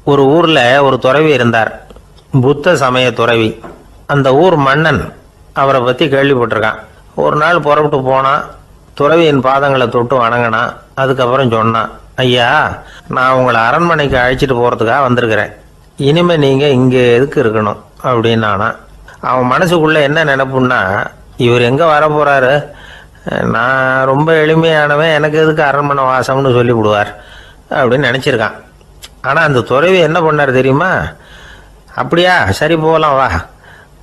ஒரு ஊர்ல ஒரு துறவி இருந்தார், புத்த சமய துறவி. அந்த ஊர் மன்னன் அவரை பத்தி கேள்விப்பட்டிருக்கான். ஒரு நாள் புறப்பட்டு போனான், துறவியின் பாதங்களை தொட்டு வணங்கினான். அதுக்கப்புறம் சொன்னான், ஐயா, நான் உங்களை அரண்மனைக்கு அழைச்சிட்டு போறதுக்காக வந்திருக்கிறேன். இனிமே நீங்க இங்க எதுக்கு இருக்கணும் அப்படின்னானா. அவன் மனசுக்குள்ள என்ன நினைப்புன்னா, இவர் எங்க வர போறாரு, நான் ரொம்ப எளிமையானவன், எனக்கு எதுக்கு அரண்மனை வாசம்னு சொல்லி விடுவார் அப்படின்னு நினைச்சிருக்கான். ஆனா அந்த துறவி என்ன பண்ணார் தெரியுமா? அப்படியா, சரி போகலாம், வா,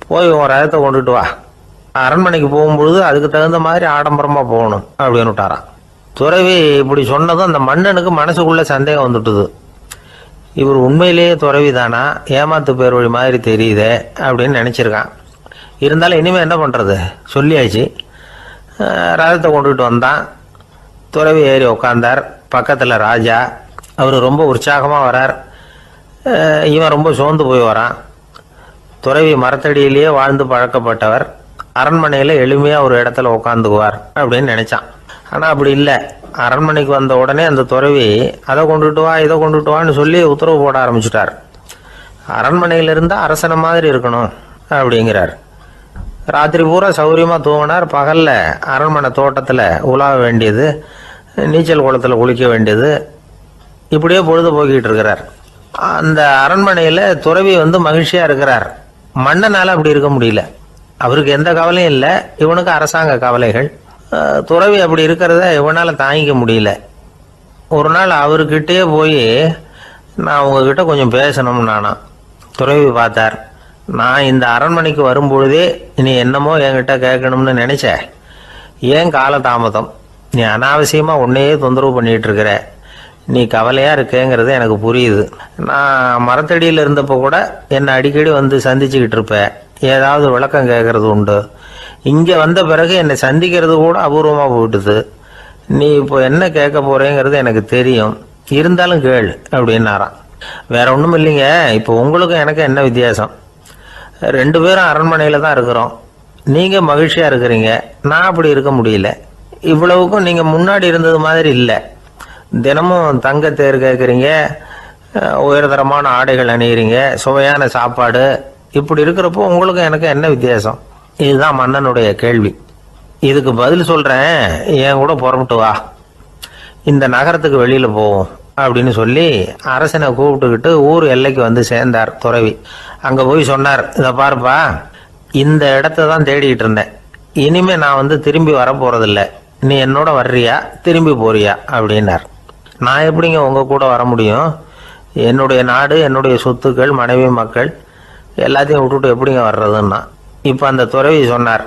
போய் உன் ரதத்தை கொண்டுட்டு வா, அரண்மனைக்கு போகும்பொழுது அதுக்கு தகுந்த மாதிரி ஆடம்பரமா போகணும் அப்படின்னு விட்டாரான். துறவி இப்படி சொன்னதும் அந்த மன்னனுக்கு மனசுக்குள்ள சந்தேகம் வந்துட்டுது. இவர் உண்மையிலேயே துறவி தானா, ஏமாத்து பேர் வழி மாதிரி தெரியுதே அப்படின்னு நினைச்சிருக்கான். இருந்தாலும் இனிமே என்ன பண்றது, சொல்லியாச்சு. ரதத்தை கொண்டுகிட்டு வந்தான். துறவி ஏறி உக்காந்தார். பக்கத்துல ராஜா. அவர் ரொம்ப உற்சாகமா வரார், இவன் ரொம்ப சோர்ந்து போய் வரான். துறவி மரத்தடியிலேயே வாழ்ந்து பழக்கப்பட்டவர், அரண்மனையில எளிமையா ஒரு இடத்துல உட்காந்துக்குவார் அப்படின்னு நினைச்சான். ஆனா அப்படி இல்லை. அரண்மனைக்கு வந்த உடனே அந்த துறவி அதை கொண்டுட்டு வா, இதை கொண்டுட்டு வான்னு சொல்லி உத்தரவு போட ஆரம்பிச்சுட்டார். அரண்மனையில இருந்தா அரசனை மாதிரி இருக்கணும் அப்படிங்கிறார். ராத்திரி பூரா சௌரியமா தூங்கினார். பகல்ல அரண்மனை தோட்டத்துல உலாவ வேண்டியது, நீச்சல் குளத்துல குளிக்க வேண்டியது, இப்படியே பொழுது போக்கிட்டு இருக்கிறார். அந்த அரண்மனையில துறவி மகிழ்ச்சியா இருக்கிறார். மன்னனால அப்படி இருக்க முடியல. அவருக்கு எந்த கவலையும் இல்லை, இவனுக்கு அரசாங்க கவலைகள். துறவி அப்படி இருக்கிறத இவனால தாங்கிக்க முடியல. ஒரு நாள் அவர்கிட்டயே போய், நான் உங்ககிட்ட கொஞ்சம் பேசணும்னு நானா. துறவி பார்த்தார். நான் இந்த அரண்மனைக்கு வரும்பொழுதே நீ என்னமோ என்கிட்ட கேட்கணும்னு நினைச்ச, ஏன் கால தாமதம், நீ அனாவசியமா உன்னையே தொந்தரவு பண்ணிட்டு இருக்கிற, நீ கவலையா இருக்கேங்கிறது எனக்கு புரியுது. நான் மரத்தடியில் இருந்தப்போ கூட என்னை அடிக்கடி சந்திச்சுக்கிட்டு இருப்ப, ஏதாவது விளக்கம் கேட்கறது உண்டு. இங்க வந்த பிறகு என்னை சந்திக்கிறது கூட அபூர்வமா போயிட்டுது. நீ இப்போ என்ன கேட்க போறேங்கிறது எனக்கு தெரியும், இருந்தாலும் கேள் அப்படின்னாராம். வேற ஒண்ணும் இல்லைங்க, இப்போ உங்களுக்கும் எனக்கு என்ன வித்தியாசம், 2 பேரும் அரண்மனையில தான் இருக்கிறோம். நீங்க மகிழ்ச்சியா இருக்கிறீங்க, நான் அப்படி இருக்க முடியல. இவ்வளவுக்கும் நீங்க முன்னாடி இருந்தது மாதிரி இல்லை. தினமும் தங்க தேர் கேட்குறீங்க, உயர்தரமான ஆடைகள் அணிகிறீங்க, சுவையான சாப்பாடு. இப்படி இருக்கிறப்போ உங்களுக்கும் எனக்கு என்ன வித்தியாசம்? இதுதான் மன்னனுடைய கேள்வி. இதுக்கு பதில் சொல்றேன், என் கூட புறப்பட்டு வா, இந்த நகரத்துக்கு வெளியில போவோம் அப்படின்னு சொல்லி அரசனை கூப்பிட்டுக்கிட்டு ஊர் எல்லைக்கு சேர்ந்தார் துறவி. அங்க போய் சொன்னார், இதை பாருப்பா, இந்த இடத்த தான் தேடிக்கிட்டு இருந்தேன், இனிமே நான் திரும்பி வர போறதில்ல, நீ என்னோட வர்றியா திரும்பி போறியா அப்படின்னார். நான் எப்படிங்க உங்க கூட வர முடியும், என்னுடைய நாடு, என்னுடைய சொத்துக்கள், மனைவி, மக்கள் எல்லாத்தையும் விட்டுட்டு எப்படிங்க வர்றதுன்னா. இப்ப அந்த துறவி சொன்னார்,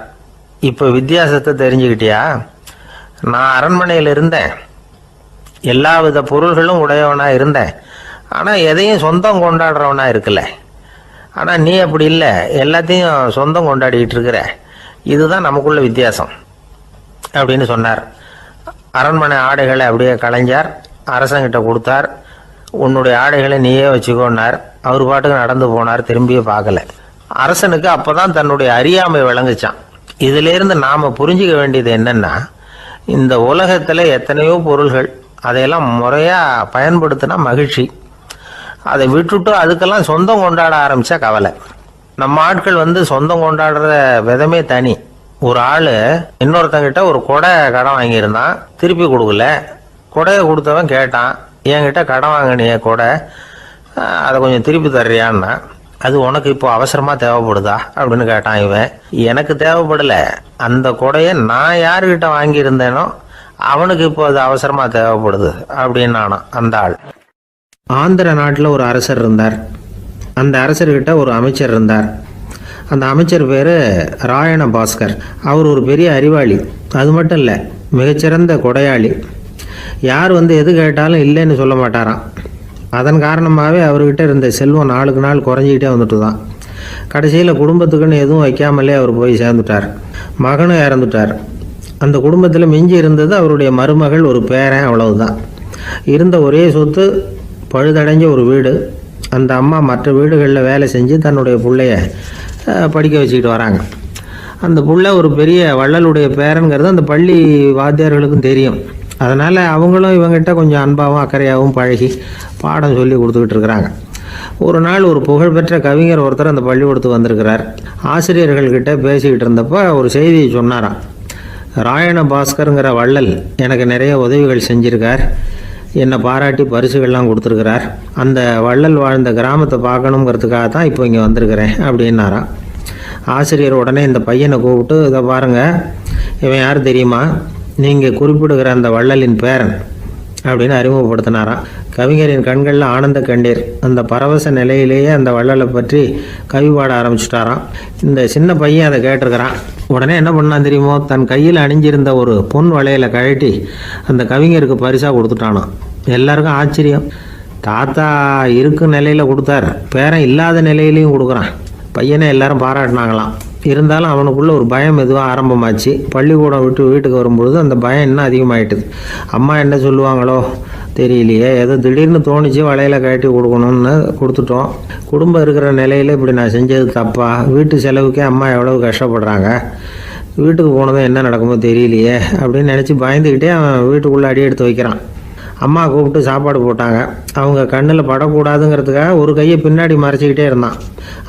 இப்ப வித்தியாசத்தை தெரிஞ்சுக்கிட்டியா, நான் அரண்மனையில் இருந்தேன், எல்லா வித பொருள்களும் உடையவனா இருந்தேன், ஆனா எதையும் சொந்தம் கொண்டாடுறவனா இருக்கல. ஆனா நீ அப்படி இல்லை, எல்லாத்தையும் சொந்தம் கொண்டாடிட்டு இருக்கிற. இதுதான் நமக்குள்ள வித்தியாசம் அப்படின்னு சொன்னார். அரண்மனை ஆடைகளை அப்படியே களைஞ்சார், அரசங்கிட்ட கொடுத்தார். உன்னுடைய ஆடைகளை நீயே வச்சுக்கோன்னார். அவர் பாட்டுக்கு நடந்து போனார், திரும்பியே பார்க்கல. அரசனுக்கு அப்பதான் தன்னுடைய அறியாமை விளங்குச்சான். இதுல இருந்து நாம புரிஞ்சுக்க வேண்டியது என்னன்னா, இந்த உலகத்துல எத்தனையோ பொருள்கள், அதையெல்லாம் முறையா பயன்படுத்தினா மகிழ்ச்சி, அதை விட்டுட்டு அதுக்கெல்லாம் சொந்தம் கொண்டாட ஆரம்பிச்சா கவலை. நம்ம ஆட்கள் சொந்தம் கொண்டாடுற விதமே தனி. ஒரு ஆளு இன்னொருத்தங்கிட்ட ஒரு கொடை கடன் வாங்கியிருந்தான், திருப்பி கொடுக்கல. கொடையை கொடுத்தவன் கேட்டான், என்கிட்ட கடன் வாங்கினிய கொடை, அதை கொஞ்சம் திருப்பி தர்றியான்னா. அது உனக்கு இப்போ அவசரமா தேவைப்படுதா அப்படின்னு கேட்டான் இவன். எனக்கு தேவைப்படல, அந்த கொடையை நான் யாருக்கிட்ட வாங்கியிருந்தேனோ அவனுக்கு இப்போ அது அவசரமா தேவைப்படுது அப்படின்னானா அந்த ஆள். ஆந்திர நாட்டில் ஒரு அரசர் இருந்தார். அந்த அரசர்கிட்ட ஒரு அமைச்சர் இருந்தார். அந்த அமைச்சர் பேர் ராயண பாஸ்கர். அவர் ஒரு பெரிய அறிவாளி. அது மட்டும் இல்லை, மிகச்சிறந்த கொடையாளி. யார் எது கேட்டாலும் இல்லைன்னு சொல்ல மாட்டாராம். அதன் காரணமாகவே அவர்கிட்ட இருந்த செல்வம் நாளுக்கு நாள் குறைஞ்சிக்கிட்டே வந்துட்டு தான். கடைசியில் குடும்பத்துக்குன்னு எதுவும் வைக்காமலே அவர் போய் சேர்ந்துட்டார். மகனும் இறந்துட்டார். அந்த குடும்பத்தில் மிஞ்சி இருந்தது அவருடைய மருமகள், ஒரு பேரன், அவ்வளவுதான். இருந்த ஒரே சொத்து பழுதடைஞ்ச ஒரு வீடு. அந்த அம்மா மற்ற வீடுகளில் வேலை செஞ்சு தன்னுடைய பிள்ளைய படிக்க வச்சுக்கிட்டு வராங்க. அந்த புள்ள ஒரு பெரிய வள்ளலுடைய பேரன்கிறது அந்த பள்ளி வாத்தியார்களுக்கும் தெரியும். அதனால் அவங்களும் இவங்ககிட்ட கொஞ்சம் அன்பாகவும் அக்கறையாகவும் பழகி பாடம் சொல்லி கொடுத்துக்கிட்டு இருக்கிறாங்க. ஒரு நாள் ஒரு புகழ்பெற்ற கவிஞர் ஒருத்தர் அந்த பள்ளிக்கூடத்துக்கு வந்திருக்கிறார். ஆசிரியர்கள்கிட்ட பேசிக்கிட்டு இருந்தப்போ ஒரு செய்தியை சொன்னாராம். ராயண பாஸ்கருங்கிற வள்ளல் எனக்கு நிறைய உதவிகள் செஞ்சிருக்கார், என்னை பாராட்டி பரிசுகள்லாம் கொடுத்துருக்கிறார். அந்த வள்ளல் வாழ்ந்த கிராமத்தை பார்க்கணுங்கிறதுக்காக தான் இப்போ இங்கே வந்திருக்கிறேன் அப்படின்னாராம். ஆசிரியர் உடனே இந்த பையனை கூப்பிட்டு, இதை பாருங்கள், இவன் யார் தெரியுமா, நீங்கள் குறிப்பிடுகிற அந்த வள்ளலின் பேரன் அப்படின்னு அறிமுகப்படுத்தினாராம். கவிஞரின் கண்களில் ஆனந்த கண்ணீர். அந்த பரவச நிலையிலேயே அந்த வள்ளலை பற்றி கவி பாட ஆரம்பிச்சுட்டாராம். இந்த சின்ன பையன் அதை கேட்டிருக்கிறான். உடனே என்ன பண்ணான் தெரியுமோ, தன் கையில் அணிஞ்சிருந்த ஒரு பொன் வளையலை கழட்டி அந்த கவிஞருக்கு பரிசாக கொடுத்துட்டானான். எல்லாருக்கும் ஆச்சரியம். தாத்தா இருக்கும் நிலையில் கொடுத்தார், பேரன் இல்லாத நிலையிலையும் கொடுக்குறான். பையனை எல்லாரும் பாராட்டினாங்களாம். இருந்தாலும் அவனுக்குள்ள ஒரு பயம் எதுவும் ஆரம்பமாச்சு. பள்ளிக்கூடம் விட்டு வீட்டுக்கு வரும்பொழுது அந்த பயம் இன்னும் அதிகமாயிட்டுது. அம்மா என்ன சொல்லுவாங்களோ தெரியலையே, ஏதோ திடீர்னு தோணிச்சு வளையலை கட்டி கொடுக்கணும்னு கொடுத்துட்டோம். குடும்பம் இருக்கிற நிலையில் இப்படி நான் செஞ்சது தப்பா, வீட்டு செலவுக்கே அம்மா எவ்வளவு கஷ்டப்படுறாங்க, வீட்டுக்கு போனதும் என்ன நடக்குமோ தெரியலையே அப்படின்னு நினச்சி பயந்துக்கிட்டே அவன் வீட்டுக்குள்ளே அடி எடுத்து வைக்கிறான். அம்மா கூப்பிட்டு சாப்பாடு போட்டாங்க. அவங்க கண்ணில் படக்கூடாதுங்கிறதுக்காக ஒரு கையை பின்னாடி மறைச்சிக்கிட்டே இருந்தான்.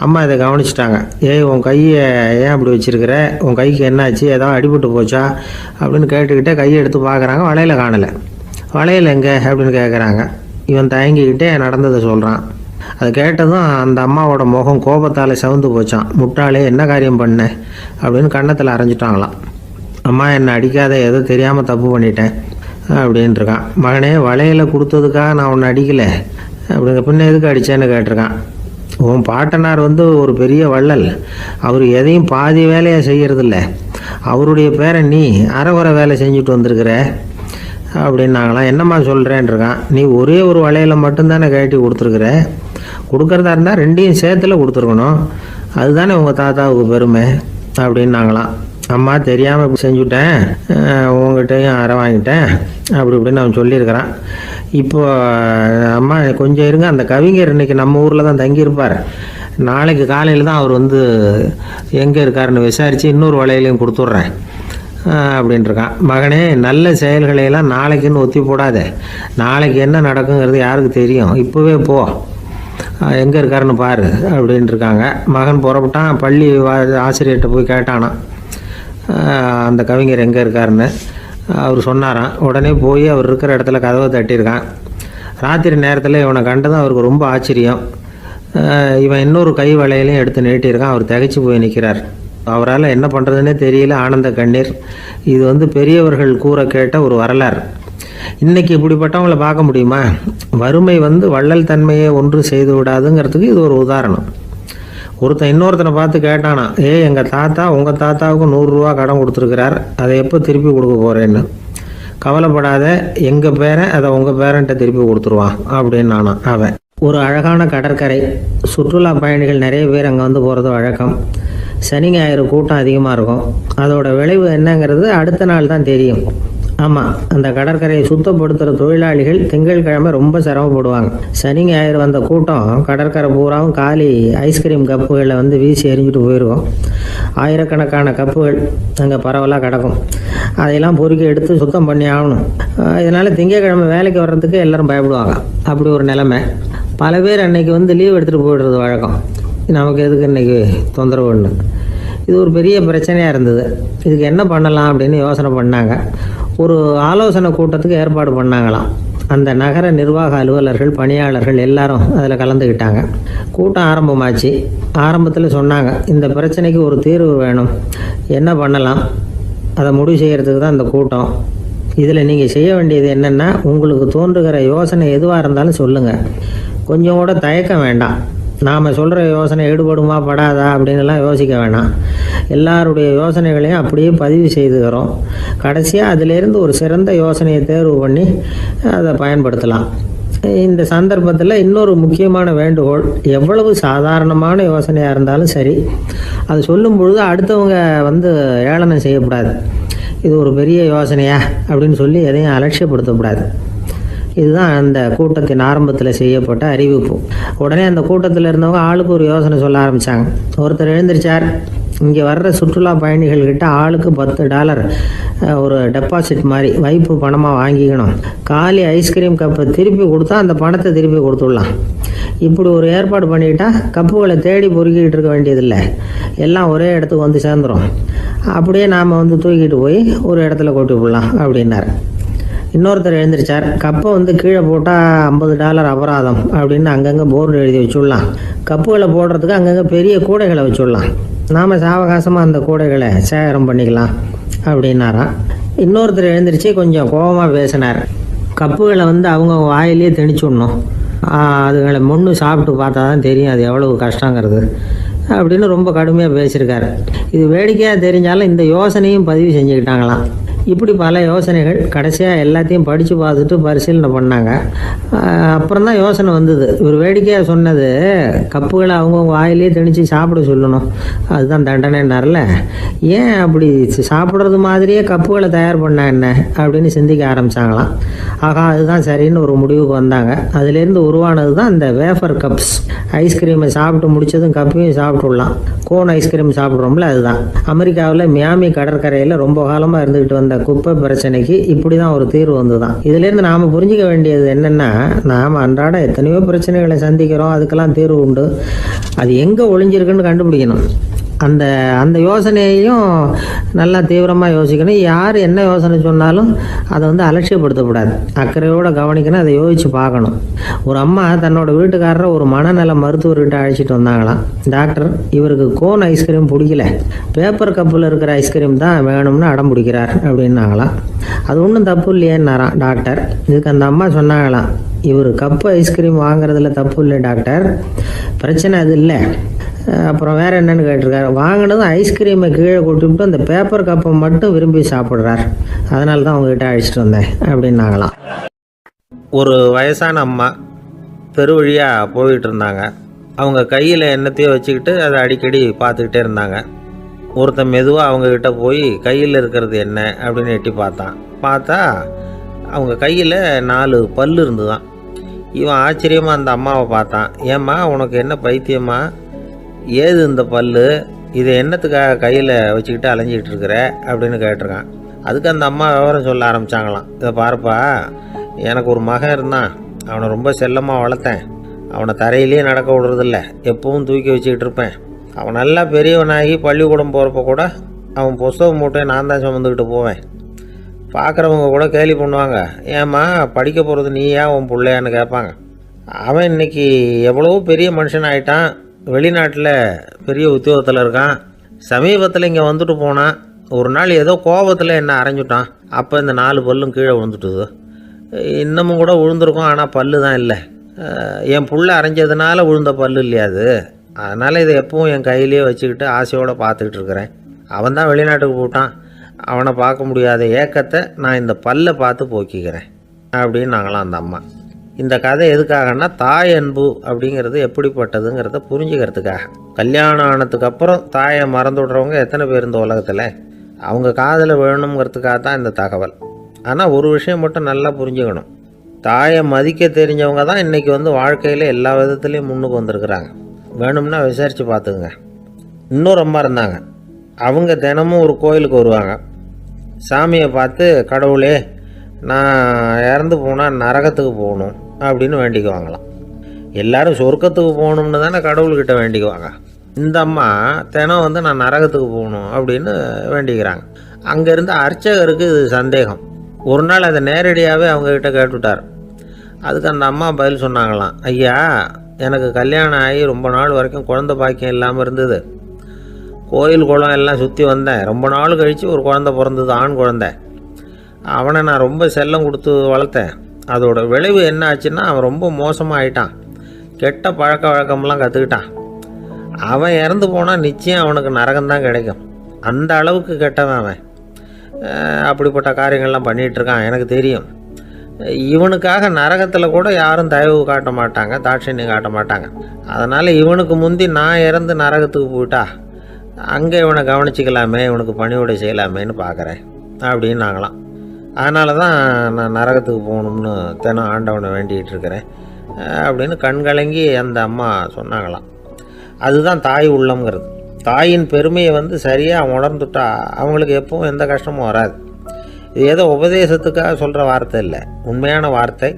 அம்மா இதை கவனிச்சிட்டாங்க. ஏய், உன் கையை ஏன் அப்படி வச்சிருக்கிற, உன் கைக்கு என்னாச்சு, ஏதாவது அடிபட்டு போச்சா அப்படின்னு கேட்டுக்கிட்டே கையை எடுத்து பார்க்குறாங்க. வளையல காணலை. வளையல் எங்கே அப்படின்னு கேட்குறாங்க. இவன் தயங்கிக்கிட்டே நடந்ததை சொல்கிறான். அதை கேட்டதும் அந்த அம்மாவோட முகம் கோபத்தால் சவுந்து போச்சான். முட்டாளே, என்ன காரியம் பண்ண அப்படின்னு கன்னத்தில் அரைஞ்சிட்டாங்களாம். அம்மா, என்னை அடிக்காத, ஏதோ தெரியாமல் தப்பு பண்ணிட்டேன் அப்படின்ட்டுருக்கான். மகனே, வளையலை கொடுத்ததுக்காக நான் உன்னை அடிக்கலை, அப்படிங்க பின்ன எதுக்கு அடித்தேன்னு கேட்டிருக்கான். உன் பாட்டனார் ஒரு பெரிய வள்ளல், அவர் எதையும் பாதி வேலையை செய்கிறதில்ல, அவருடைய பேரை நீ அரைகுறை வேலை செஞ்சுட்டு வந்திருக்கிற அப்படின்னாங்களாம். என்னம்மா சொல்கிறேன்ருக்கான். நீ ஒரே ஒரு வளையலை மட்டும்தானே கட்டி கொடுத்துருக்குற, கொடுக்குறதா இருந்தால் ரெண்டையும் சேர்த்துல கொடுத்துருக்கணும், அதுதானே உங்கள் தாத்தாவுக்கு பெருமை அப்படின்னாங்களாம். அம்மா, தெரியாமல் இப்படி செஞ்சுட்டேன், உங்கள்கிட்டையும் அரை வாங்கிட்டேன் அப்படி இப்படின்னு அவன் சொல்லியிருக்கிறான். இப்போ அம்மா கொஞ்சம் இருங்க, அந்த கவிஞர் இன்றைக்கி நம்ம ஊரில் தான் தங்கியிருப்பார், நாளைக்கு காலையில் தான் அவர் எங்கே இருக்காருன்னு விசாரித்து இன்னொரு வளையலையும் கொடுத்துட்றேன் அப்படின்ட்டுருக்கான். மகனே, நல்ல செயல்களையெல்லாம் நாளைக்குன்னு ஒத்தி போடாத, நாளைக்கு என்ன நடக்குங்கிறது யாருக்கு தெரியும், இப்போவே போ, எங்கே இருக்காருன்னு பாரு அப்படின்ட்டுருக்காங்க. மகன் புறப்பட்டான். பள்ளி ஆசிரியர்கிட்ட போய் கேட்டானான் அந்த கவிஞர் எங்கே இருக்காருன்னு. அவர் சொன்னாராம். உடனே போய் அவர் இருக்கிற இடத்துல கதவை தட்டியிருக்கான். ராத்திரி நேரத்தில் இவனை கண்டதும் அவருக்கு ரொம்ப ஆச்சரியம். இவன் இன்னொரு கை வளையலையும் எடுத்து நீட்டியிருக்கான். அவர் திகைச்சு போய் நிற்கிறார். அவரால் என்ன பண்ணுறதுன்னே தெரியல, ஆனந்த கண்ணீர். இது பெரியவர்கள் கூற கேட்ட ஒரு வரலாறு. இன்றைக்கி இப்படிப்பட்டவங்களை பார்க்க முடியுமா? வறுமை வள்ளல் தன்மையை ஒன்று செய்து விடாதுங்கிறதுக்கு இது ஒரு உதாரணம். ஒருத்தன் இன்னொருத்தனை பார்த்து கேட்டானா, எங்கள் தாத்தா உங்கள் தாத்தாவுக்கு 100 ரூபா கடன் கொடுத்துருக்கிறார், அதை எப்போ திருப்பி கொடுக்க போகிறேன்னு. கவலைப்படாத, எங்கள் பேரன் அதை உங்கள் பேரன்ட்ட திருப்பி கொடுத்துருவான் அப்படின்னு நானான் அவன். ஒரு அழகான கடற்கரை. சுற்றுலா பயணிகள் நிறைய பேர் அங்கே போகிறது வழக்கம். சனி ஞாயிறு கூட்டம் அதிகமாக இருக்கும். அதோட விளைவு என்னங்கிறது அடுத்த நாள் தான் தெரியும். ஆமாம், அந்த கடற்கரையை சுத்தப்படுத்துகிற தொழிலாளிகள் திங்கட்கிழமை ரொம்ப சிரமப்படுவாங்க. சனி ஞாயிறு வந்த கூட்டம் கடற்கரை பூராவும் காலி ஐஸ்கிரீம் கப்புகளை வீசி எறிஞ்சிட்டு போயிருக்கும். ஆயிரக்கணக்கான கப்புகள் அங்கே பரவலாக கிடக்கும். அதையெல்லாம் பொறுக்கி எடுத்து சுத்தம் பண்ணி ஆகணும். இதனால் திங்கட்கிழமை வேலைக்கு வர்றதுக்கு எல்லோரும் பயப்படுவாங்க. அப்படி ஒரு நிலைமை. பல பேர் அன்னைக்கு லீவ் எடுத்துகிட்டு போயிடுறது வழக்கம். நமக்கு எதுக்கு இன்றைக்கி தொந்தரவுன்னு. இது ஒரு பெரிய பிரச்சனையாக இருந்தது. இதுக்கு என்ன பண்ணலாம் அப்படின்னு யோசனை பண்ணாங்க. ஒரு ஆலோசனை கூட்டத்துக்கு ஏற்பாடு பண்ணாங்களாம். அந்த நகர நிர்வாக அலுவலர்கள், பணியாளர்கள் எல்லாரும் அதில் கலந்துக்கிட்டாங்க. கூட்டம் ஆரம்பமாச்சு. ஆரம்பத்தில் சொன்னாங்க, இந்த பிரச்சனைக்கு ஒரு தீர்வு வேணும், என்ன பண்ணலாம், அதை முடிவு செய்கிறதுக்கு தான் இந்த கூட்டம். இதில் நீங்கள் செய்ய வேண்டியது என்னென்னா, உங்களுக்கு தோன்றுகிற யோசனை எதுவாக இருந்தாலும் சொல்லுங்கள், கொஞ்சம் கூட தயக்கம் வேண்டாம். நாம் சொல்கிற யோசனை ஈடுபடுமா படாதா அப்படின்லாம் யோசிக்க வேணாம். எல்லாருடைய யோசனைகளையும் அப்படியே பதிவு செய்துக்கிறோம். கடைசியாக அதிலேருந்து ஒரு சிறந்த யோசனையை தேர்வு பண்ணி அதை பயன்படுத்தலாம். இந்த சந்தர்ப்பத்தில் இன்னொரு முக்கியமான வேண்டுகோள், எவ்வளவு சாதாரணமான யோசனையாக இருந்தாலும் சரி, அது சொல்லும் பொழுது அடுத்தவங்க ஏளனம் செய்யக்கூடாது. இது ஒரு பெரிய யோசனையா அப்படின்னு சொல்லி எதையும் அலட்சியப்படுத்தக்கூடாது. இதுதான் அந்த கூட்டத்தின் ஆரம்பத்தில் செய்யப்பட்ட அறிவிப்பு. உடனே அந்த கூட்டத்தில் இருந்தவங்க ஆளுக்கு ஒரு யோசனை சொல்ல ஆரம்பித்தாங்க. ஒருத்தர் எழுந்திருச்சார். இங்கே வர்ற சுற்றுலா பயணிகள்கிட்ட ஆளுக்கு $10 ஒரு டெபாசிட் மாதிரி வைப்பு பணமாக வாங்கிக்கணும். காலி ஐஸ்கிரீம் கப்பை திருப்பி கொடுத்தா அந்த பணத்தை திருப்பி கொடுத்துடலாம். இப்படி ஒரு ஏற்பாடு பண்ணிக்கிட்டா கப்புகளை தேடி பொறுக்கிக்கிட்டு இருக்க வேண்டியதில்லை, எல்லாம் ஒரே இடத்துக்கு வந்து சேர்ந்துடும். அப்படியே நாம் வந்து தூக்கிட்டு போய் ஒரு இடத்துல கொட்டி விடலாம் அப்படின்னார். இன்னொருத்தர் எழுந்திரிச்சார், கப்பை வந்து கீழே போட்டால் $50 அபராதம் அப்படின்னு அங்கங்கே போர்டு எழுதி வச்சுடலாம். கப்புகளை போடுறதுக்கு அங்கங்கே பெரிய கூடைகளை வச்சுடலாம், நாம் சாவகாசமாக அந்த கூடைகளை சேகரம் பண்ணிக்கலாம் அப்படின்னாராம். இன்னொருத்தர் எழுந்திரிச்சு கொஞ்சம் கோபமாக பேசினார், கப்புகளை வந்து அவங்க வாயிலேயே திணிச்சு விடணும், அதுகளை முன்னு சாப்பிட்டு பார்த்தா தான் தெரியும் அது எவ்வளவு கஷ்டங்கிறது அப்படின்னு ரொம்ப கடுமையாக பேசியிருக்காரு. இது வேடிக்கையாக தெரிஞ்சாலும் இந்த யோசனையும் பதிவு செஞ்சுக்கிட்டாங்களாம். இப்படி பல யோசனைகள். கடைசியாக எல்லாத்தையும் படித்து பார்த்துட்டு பரிசீலனை பண்ணாங்க. அப்புறம் தான் யோசனை வந்தது, இவர் வேடிக்கையாக சொன்னது கப்புகளை அவங்கவுங்க வாயிலேயே திணிச்சு சாப்பிட சொல்லணும், அதுதான் தண்டனைன்னார்ல, ஏன் அப்படி சாப்பிட்றது மாதிரியே கப்புகளை தயார் பண்ண என்ன அப்படின்னு சிந்திக்க ஆரம்பித்தாங்களாம். ஆகா, அதுதான் சரின்னு ஒரு முடிவுக்கு வந்தாங்க. அதுலேருந்து உருவானது தான் இந்த வேஃபர் கப்ஸ். ஐஸ்கிரீமை சாப்பிட்டு முடித்ததும் கப்பையும் சாப்பிட்டுடலாம். கோன் ஐஸ்கிரீம் சாப்பிட்றோம்ல, அதுதான். அமெரிக்காவில் மியாமி கடற்கரையில் ரொம்ப காலமாக இருந்துக்கிட்டு வந்த குப்பை பிரச்சனைக்கு இப்படி தான் ஒரு தீர்வு வந்துதான். இதுலேருந்து நாம் புரிஞ்சிக்க வேண்டியது என்னென்னா, நாம் அன்றாட எத்தனையோ பிரச்சனைகளை சந்திக்கிறோம், அதுக்கெல்லாம் தீர்வு உண்டு. அது எங்கே ஒளிஞ்சிருக்குன்னு கண்டுபிடிக்கணும். அந்த யோசனையையும் நல்லா தீவிரமாக யோசிக்கணும். யார் என்ன யோசனை சொன்னாலும் அதை வந்து அலட்சியப்படுத்தக்கூடாது, அக்கறையோடு கவனிக்கணும், அதை யோசித்து பார்க்கணும். ஒரு அம்மா தன்னோட வீட்டுக்காரரை ஒரு மனநல மருத்துவர்கிட்ட அழைச்சிட்டு வந்தாங்களாம். டாக்டர், இவருக்கு கோன் ஐஸ்கிரீம் பிடிக்கல, பேப்பர் கப்பில் இருக்கிற ஐஸ்கிரீம் தான் வேணும்னு அடம் பிடிக்கிறார் அப்படின்னாங்களாம். அது ஒன்றும் தப்பு இல்லையேன்னாராம் டாக்டர். இதுக்கு அந்த அம்மா சொன்னாங்களாம், இவர் கப்பு ஐஸ்கிரீம் வாங்குறதுல தப்பு இல்லை டாக்டர், பிரச்சனை அது இல்லை. அப்புறம் வேறு என்னென்னு கேட்டிருக்காரு, வாங்கினதும் ஐஸ்கிரீமை கீழே கொட்டிவிட்டு அந்த பேப்பர் கப்பை மட்டும் விரும்பி சாப்பிட்றார், அதனால தான் அவங்ககிட்ட அழைச்சிட்டு வந்தேன் அப்படின்னாங்களாம். ஒரு வயசான அம்மா தெரு வழியாக போயிட்டு இருந்தாங்க. அவங்க கையில் எண்ணத்தையோ வச்சுக்கிட்டு அதை அடிக்கடி பார்த்துக்கிட்டே இருந்தாங்க. ஒருத்தன் மெதுவாக அவங்கக்கிட்ட போய் கையில் இருக்கிறது என்ன அப்படின்னு எட்டி பார்த்தா அவங்க கையில் 4 பல் இருந்துதான். இவன் ஆச்சரியமாக அந்த அம்மாவை பார்த்தான். ஏம்மா, உனக்கு என்ன பைத்தியமா, ஏது இந்த பல்லு, இதை என்னத்துக்காக கையில் வச்சுக்கிட்டு அலைஞ்சிக்கிட்டு இருக்கிற அப்படின்னு கேட்டிருக்கான். அதுக்கு அந்த அம்மா விவரம் சொல்ல ஆரம்பித்தாங்களாம். இதை பாருப்பா, எனக்கு ஒரு மகன் இருந்தான், அவனை ரொம்ப செல்லமாக வளர்த்தேன். அவனை தரையிலேயே நடக்க விடுறதில்ல, எப்பவும் தூக்கி வச்சுக்கிட்டு இருப்பேன். அவன் நல்லா பெரியவனாகி பள்ளிக்கூடம் போகிறப்ப கூட அவன் புஸ்தக மூட்டையை நான் தான் சுமந்துக்கிட்டு போவேன். பார்க்குறவங்க கூட கேலி பண்ணுவாங்க, ஏம்மா படிக்க போகிறது நீயா உன் பிள்ளையான்னு கேட்பாங்க. அவன் இன்னைக்கு எவ்வளவோ பெரிய மனுஷன் ஆகிட்டான், வெளிநாட்டில் பெரிய உத்தியோகத்தில் இருக்கான். சமீபத்தில் இங்கே வந்துட்டு போனான். ஒரு நாள் ஏதோ கோபத்தில் என்ன அரைஞ்சுட்டான், அப்போ இந்த 4 பல்லும் கீழே விழுந்துட்டுது. இன்னமும் கூட விழுந்திருக்கும், ஆனால் பல்லு தான் இல்லை. என் புள்ள அரைஞ்சதுனால விழுந்த பல்லு இல்லையா அது, அதனால் இதை எப்பவும் என் கையிலேயே வச்சுக்கிட்டு ஆசையோடு பார்த்துக்கிட்டு இருக்கிறேன். அவன் தான் வெளிநாட்டுக்கு போட்டான், அவனை பார்க்க முடியாத ஏக்கத்தை நான் இந்த பல்லை பார்த்து போக்கிக்கிறேன் அப்படின்னு நாங்களாம் அந்த அம்மா. இந்த கதை எதுக்காகன்னா, தாய் அன்பு அப்படிங்கிறது எப்படிப்பட்டதுங்கிறத புரிஞ்சுக்கிறதுக்காக. கல்யாணம் ஆனதுக்கு அப்புறம் தாயை மறந்து விடுறவங்க எத்தனை பேர் இந்த உலகத்தில், அவங்க காதில் வேணுங்கிறதுக்காக தான் இந்த தகவல். ஆனால் ஒரு விஷயம் மட்டும் நல்லா புரிஞ்சுக்கணும், தாயை மதிக்க தெரிஞ்சவங்க தான் இன்றைக்கி வந்து வாழ்க்கையில் எல்லா விதத்துலேயும் முன்னுக்கு வந்திருக்கிறாங்க. வேணும்னா விசாரித்து பார்த்துக்குங்க. இன்னொரு அம்மா இருந்தாங்க, அவங்க தினமும் ஒரு கோயிலுக்கு வருவாங்க. சாமியை பார்த்து, கடவுளே நான் இறந்து போனால் நரகத்துக்கு போகணும் அப்படின்னு வேண்டிக்குவாங்களாம். எல்லோரும் சொர்க்கத்துக்கு போகணும்னு தானே கடவுள்கிட்ட வேண்டிக்குவாங்க. இந்த அம்மா தினம் வந்து நான் நரகத்துக்கு போகணும் அப்படின்னு வேண்டிக்கிறாங்க. அங்கேருந்து அர்ச்சகருக்கு இது சந்தேகம். ஒரு நாள் அதை நேரடியாகவே அவங்கக்கிட்ட கேட்டுவிட்டார். அதுக்கு அந்த அம்மா பதில் சொன்னாங்களாம், ஐயா, எனக்கு கல்யாணம் ஆகி ரொம்ப நாள் வரைக்கும் குழந்தை பாக்கியம் இல்லாமல் இருந்தது. கோயில் குளம் எல்லாம் சுற்றி வந்தேன். ரொம்ப நாள் கழித்து ஒரு குழந்தை பிறந்தது, ஆண் குழந்தை. அவனை நான் ரொம்ப செல்லம் கொடுத்து வளர்த்தேன். அதோட விளைவு என்ன ஆச்சுன்னா, அவன் ரொம்ப மோசமாக ஆகிட்டான், கெட்ட பழக்க வழக்கம்லாம் கற்றுக்கிட்டான். அவன் இறந்து போனால் நிச்சயம் அவனுக்கு நரகம்தான் கிடைக்கும். அந்த அளவுக்கு கெட்டவன் அவன். அப்படிப்பட்ட காரியங்கள்லாம் பண்ணிகிட்ருக்கான், எனக்கு தெரியும். இவனுக்காக நரகத்தில் கூட யாரும் தயவு காட்ட மாட்டாங்க, தாட்சண்யம் காட்ட மாட்டாங்க. அதனால் இவனுக்கு முந்தி நான் இறந்து நரகத்துக்கு போயிட்டா அங்கே இவனை கவனிச்சிக்கலாமே, இவனுக்கு பணிவிடை செய்யலாமேன்னு பார்க்குறேன் அப்படின்னு நாங்களாம். அதனால தான் நான் நரகத்துக்கு போகணும்னு தினம் ஆண்டவனை வேண்டிகிட்டு இருக்கிறேன் அப்படின்னு கண்கலங்கி அந்த அம்மா சொன்னாங்களாம். அதுதான் தாய் உள்ளம்ங்கிறது. தாயின் பெருமையை சரியாக உணர்ந்துட்டா அவங்களுக்கு எப்பவும் எந்த கஷ்டமும் வராது. இது ஏதோ உபதேசத்துக்காக சொல்கிற வார்த்தை இல்லை, உண்மையான வார்த்தை.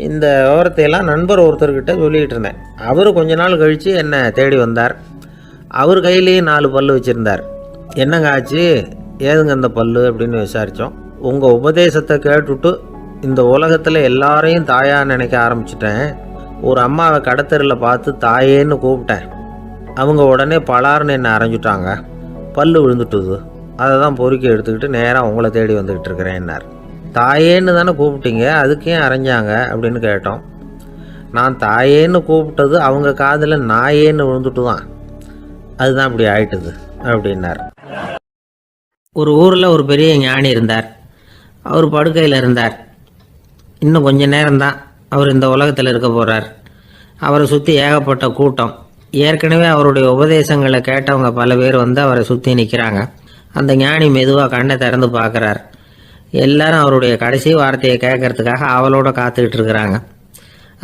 இந்த விவரத்தையெல்லாம் நண்பர் ஒருத்தர்கிட்ட சொல்லிகிட்டு இருந்தேன். அவர் கொஞ்ச நாள் கழித்து என்னை தேடி வந்தார். அவர் கையிலேயும் 4 பல்லு வச்சுருந்தார். என்னங்க ஆச்சு, ஏதுங்க அந்த பல்லு அப்படின்னு விசாரித்தோம். உங்கள் உபதேசத்தை கேட்டுவிட்டு இந்த உலகத்தில் எல்லாரையும் தாயாக நினைக்க ஆரம்பிச்சிட்டேன். ஒரு அம்மாவை கடத்தரில் பார்த்து தாயேன்னு கூப்பிட்டேன். அவங்க உடனே பலார்னு என்னை அரைஞ்சிட்டாங்க. பல்லு விழுந்துட்டுது. அதை தான் பொறுக்கி எடுத்துக்கிட்டு நேராக உங்களை தேடி வந்துக்கிட்டு இருக்கிறேன்னார். தாயேன்னு தானே கூப்பிட்டீங்க, அதுக்கு ஏன் அரைஞ்சாங்க அப்படின்னு கேட்டோம். நான் தாயேன்னு கூப்பிட்டது அவங்க காதில் நாயேன்னு விழுந்துட்டு தான், அதுதான் இப்படி ஆயிட்டுது அப்படின்னார். ஒரு ஊரில் ஒரு பெரிய ஞானி இருந்தார். அவர் படுக்கையில் இருந்தார். இன்னும் கொஞ்ச நேரம்தான் அவர் இந்த உலகத்தில் இருக்க போகிறார். அவரை சுற்றி ஏகப்பட்ட கூட்டம். ஏற்கனவே அவருடைய உபதேசங்களை கேட்டவங்க பல பேர் அவரை சுற்றி நிற்கிறாங்க. அந்த ஞானி மெதுவாக கண்ணை திறந்து பார்க்குறார். எல்லாரும் அவருடைய கடைசி வார்த்தையை கேட்கறதுக்காக அவளோட காத்துக்கிட்டு இருக்கிறாங்க.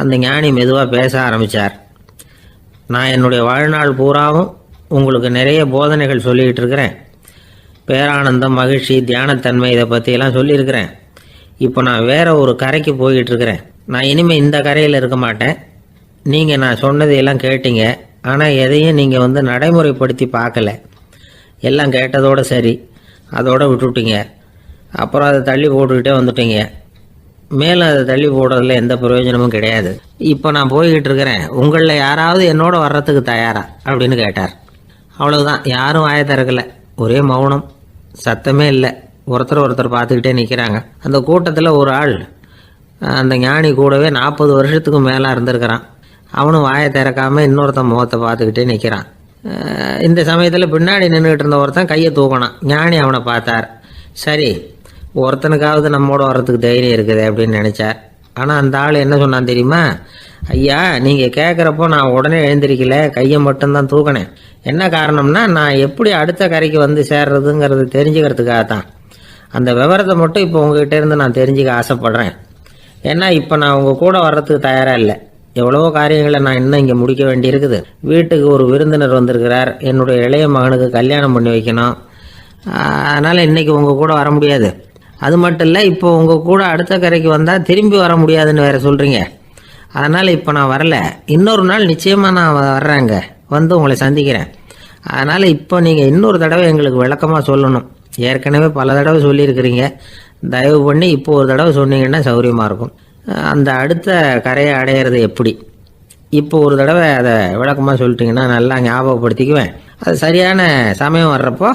அந்த ஞானி மெதுவாக பேச ஆரம்பித்தார். நான் என்னுடைய வாழ்நாள் பூராவும் உங்களுக்கு நிறைய போதனைகள் சொல்லிக்கிட்டு இருக்கிறேன். பேரானந்தம், மகிழ்ச்சி, தியானத்தன்மை இதை பற்றியெல்லாம் சொல்லியிருக்கிறேன். இப்போ நான் வேறு ஒரு கரைக்கு போய்கிட்டு இருக்கிறேன். நான் இனிமேல் இந்த கரையில் இருக்க மாட்டேன். நீங்கள் நான் சொன்னதையெல்லாம் கேட்டீங்க, ஆனால் எதையும் நீங்கள் நடைமுறைப்படுத்தி பார்க்கல. எல்லாம் கேட்டதோடு சரி, அதோடு விட்டுவிட்டீங்க. அப்புறம் அதை தள்ளி போட்டுக்கிட்டே வந்துட்டீங்க. மேலும் அதை தள்ளி போடுறதுல எந்த பிரயோஜனமும் கிடையாது. இப்போ நான் போய்கிட்டு இருக்கிறேன். உங்களில் யாராவது என்னோட வர்றதுக்கு தயாரா அப்படின்னு கேட்டார். அவ்வளவுதான். யாரும் வாயை திறக்கலை. ஒரே மௌனம், சத்தமே இல்லை. ஒருத்தர் பார்த்துக்கிட்டே நிற்கிறாங்க. அந்த கூட்டத்தில் ஒரு ஆள் அந்த ஞானி கூடவே 40 வருஷத்துக்கு மேலே இருந்திருக்கிறான். அவனும் வாயை திறக்காமல் இன்னொருத்தன் முகத்தை பார்த்துக்கிட்டே நிற்கிறான். இந்த சமயத்தில் பின்னாடி நின்றுக்கிட்டு இருந்த ஒருத்தன் கையை தூக்கினான். ஞானி அவனை பார்த்தார். சரி, ஒருத்தனுக்காவது நம்மோட வர்றதுக்கு தைரியம் இருக்குது அப்படின்னு நினச்சார். ஆனால் அந்த ஆள் என்ன சொன்னான் தெரியுமா? ஐயா, நீங்கள் கேட்குறப்போ நான் உடனே எழுந்திருக்கல, கையை மட்டும்தான் தூக்கினேன். என்ன காரணம்னா, நான் எப்படி அடுத்த கரைக்கு சேர்றதுங்கிறது தெரிஞ்சுக்கிறதுக்காக தான். அந்த விவரத்தை மட்டும் இப்போ உங்ககிட்ட இருந்து நான் தெரிஞ்சுக்க ஆசைப்பட்றேன். ஏன்னா இப்போ நான் உங்கள் கூட வர்றதுக்கு தயாராக இல்லை. எவ்வளவோ காரியங்களை நான் இன்னும் இங்கே முடிக்க வேண்டியிருக்குது. வீட்டுக்கு ஒரு விருந்தினர் வந்திருக்கிறார். என்னுடைய இளைய மகனுக்கு கல்யாணம் பண்ணி வைக்கணும். அதனால் இன்றைக்கி உங்கள் கூட வர முடியாது. அது மட்டும் இல்லை, இப்போ உங்கள் கூட அடுத்த கரைக்கு வந்தால் திரும்பி வர முடியாதுன்னு வேறு சொல்கிறீங்க. அதனால் இப்போ நான் வரல. இன்னொரு நாள் நிச்சயமாக நான் வர்றேங்க, உங்களை சந்திக்கிறேன். அதனால் இப்போ நீங்கள் இன்னொரு தடவை எங்களுக்கு விளக்கமாக சொல்லணும். ஏற்கனவே பல தடவை சொல்லியிருக்கிறீங்க. தயவு பண்ணி இப்போ ஒரு தடவை சொன்னீங்கன்னா சௌகரியமாக இருக்கும். அந்த அடுத்த கரையை அடையிறது எப்படி? இப்போ ஒரு தடவை அதை விளக்கமாக சொல்லிட்டிங்கன்னா நல்லா ஞாபகப்படுத்திக்குவேன். அது சரியான சமயம் வர்றப்போ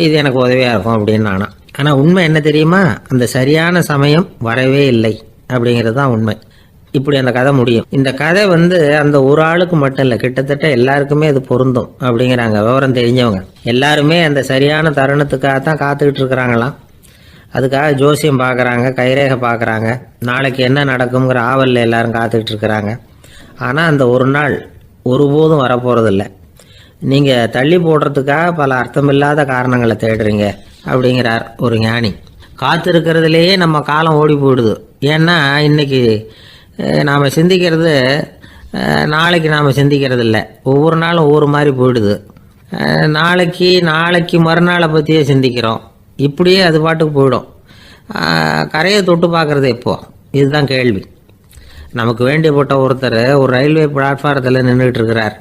இது எனக்கு உதவியாக இருக்கும் அப்படின்னு நானும். ஆனால் உண்மை என்ன தெரியுமா? அந்த சரியான சமயம் வரவே இல்லை அப்படிங்கிறது தான் உண்மை. இப்படி அந்த கதை முடியும். இந்த கதை அந்த ஒரு ஆளுக்கு மட்டும் இல்லை, கிட்டத்தட்ட எல்லாருக்குமே அது பொருந்தும் அப்படிங்கிறாங்க விவரம் தெரிஞ்சவங்க. எல்லாருமே அந்த சரியான தருணத்துக்காக தான் காத்துக்கிட்டு இருக்கிறாங்களாம். அதுக்காக ஜோசியம் பார்க்குறாங்க, கைரேகை பார்க்குறாங்க. நாளைக்கு என்ன நடக்குங்கிற ஆவலில் எல்லாரும் காத்துக்கிட்டு இருக்கிறாங்க. ஆனால் அந்த ஒரு நாள் ஒருபோதும் வரப்போகிறதில்ல. நீங்கள் தள்ளி போடுறதுக்காக பல அர்த்தமில்லாத காரணங்களை தேடுறீங்க அப்படிங்கிறார் ஒரு ஞானி. காத்திருக்கிறதுலேயே நம்ம காலம் ஓடி போயிடுது. ஏன்னா இன்றைக்கி நாம் சிந்திக்கிறது நாளைக்கு நாம் சிந்திக்கிறது இல்லை. ஒவ்வொரு நாளும் ஒவ்வொரு மாதிரி போயிடுது. நாளைக்கு மறுநாளை பற்றியே சிந்திக்கிறோம். இப்படியே அது பாட்டுக்கு போயிடும். கரையை தொட்டு பார்க்குறது எப்போ? இதுதான் கேள்வி. நமக்கு வேண்டியப்பட்ட ஒருத்தர் ஒரு ரயில்வே பிளாட்ஃபாரத்தில் நின்றுட்டு இருக்கிறார்.